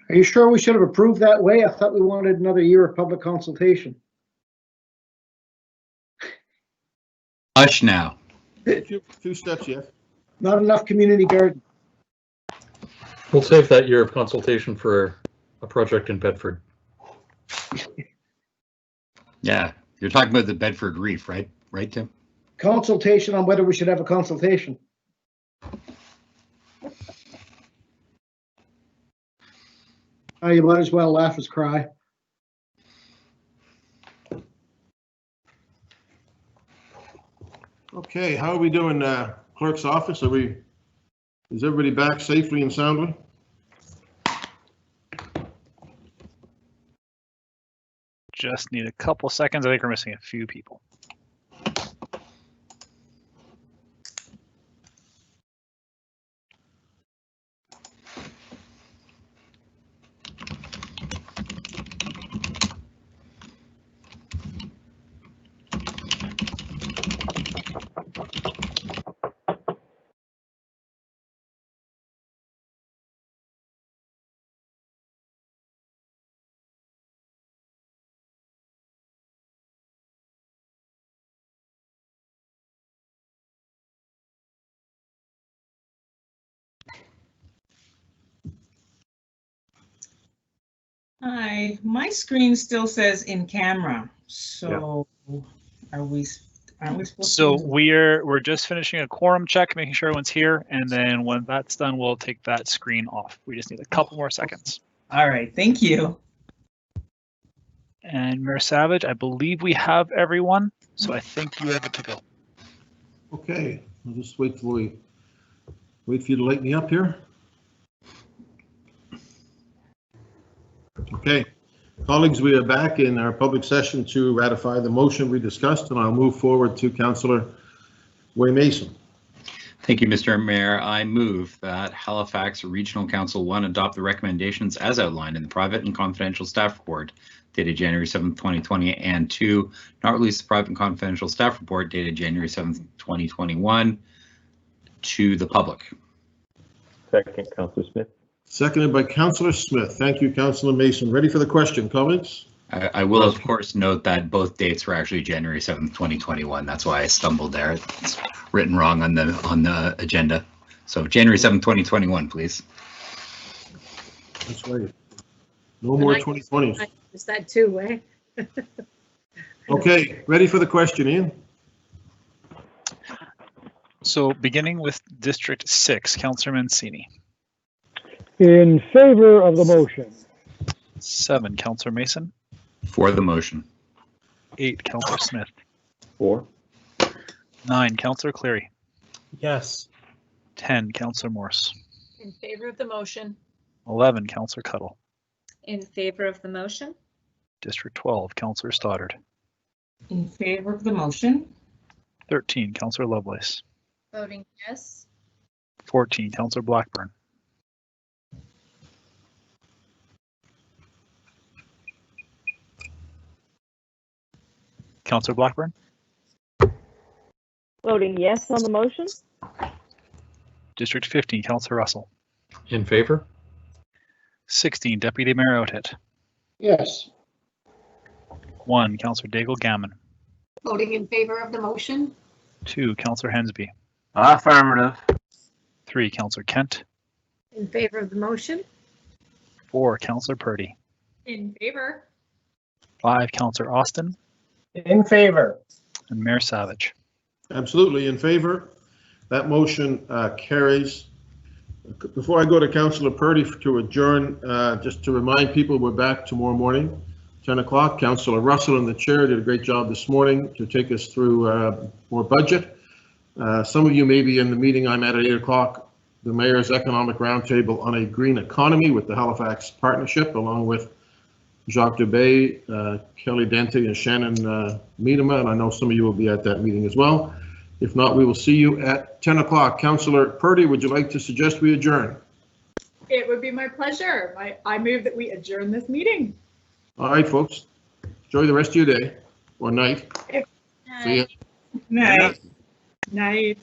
Are you sure we should have approved that way? I thought we wanted another year of public consultation. Hush now. Two steps, yes. Not enough community garden. We'll save that year of consultation for a project in Bedford. Yeah, you're talking about the Bedford Reef, right? Right, Tim? Consultation on whether we should have a consultation. Oh, you might as well laugh as cry. Okay, how are we doing, clerk's office? Is everybody back safely and soundly? Just need a couple seconds. I think we're missing a few people. Hi, my screen still says in camera, so aren't we supposed So to? we're just finishing a quorum check, making sure everyone's here, and then when that's done, we'll take that screen off. We just need a couple more seconds. All right, thank you. And Mayor Savage, I believe we have everyone, so I think you have it to go. Okay, I'll just wait for you to light me up here. Okay, colleagues, we are back in our public session to ratify the motion we discussed, and I'll move forward to Councillor Way-Mason. Thank you, Mr. Mayor. I move that Halifax Regional Council 1 adopt the recommendations as outlined in the private and confidential staff report dated January 7th, 2020, and 2, not release the private and confidential staff report dated January 7th, 2021 to the public. Second, Councillor Smith. Seconded by Councillor Smith. Thank you, Councillor Mason. Ready for the question, colleagues? I will, of course, note that both dates were actually January 7th, 2021. That's why I stumbled there. It's written wrong on the agenda. So January 7th, 2021, please. That's right. No more 2020s. Is that too, eh? Okay, ready for the question, Ian? So beginning with District 6, Councillor Mancini. In favor of the motion. 7, Councillor Mason. For the motion. 8, Councillor Smith. 4. 9, Councillor Cleary. Yes. 10, Councillor Morse. In favor of the motion. 11, Councillor Cuttle. In favor of the motion? District 12, Councillor Stoddard. In favor of the motion. 13, Councillor Lovelace. Voting yes. 14, Councillor Blackburn. Councillor Blackburn. Voting yes on the motion? District 15, Councillor Russell. In favor? 16, Deputy Mayor Outhet. Yes. 1, Councillor Daigle Gammon. Voting in favor of the motion? 2, Councillor Hensby. Affirmative. 3, Councillor Kent. In favor of the motion? 4, Councillor Purdy. In favor. 5, Councillor Austin. In favor. And Mayor Savage. Absolutely in favor. That motion carries. Before I go to Councillor Purdy to adjourn, just to remind people, we're back tomorrow morning, 10 o'clock. Councillor Russell and the chair did a great job this morning to take us through more budget. Some of you may be in the meeting I'm at 8 o'clock, the Mayor's Economic Roundtable on a Green Economy with the Halifax Partnership, along with Jacques Dubé, Kelly Dente, and Shannon Miedema, and I know some of you will be at that meeting as well. If not, we will see you at 10 o'clock. Councillor Purdy, would you like to suggest we adjourn? It would be my pleasure. I move that we adjourn this meeting. All right, folks. Enjoy the rest of your day or night. See ya. Night. Night.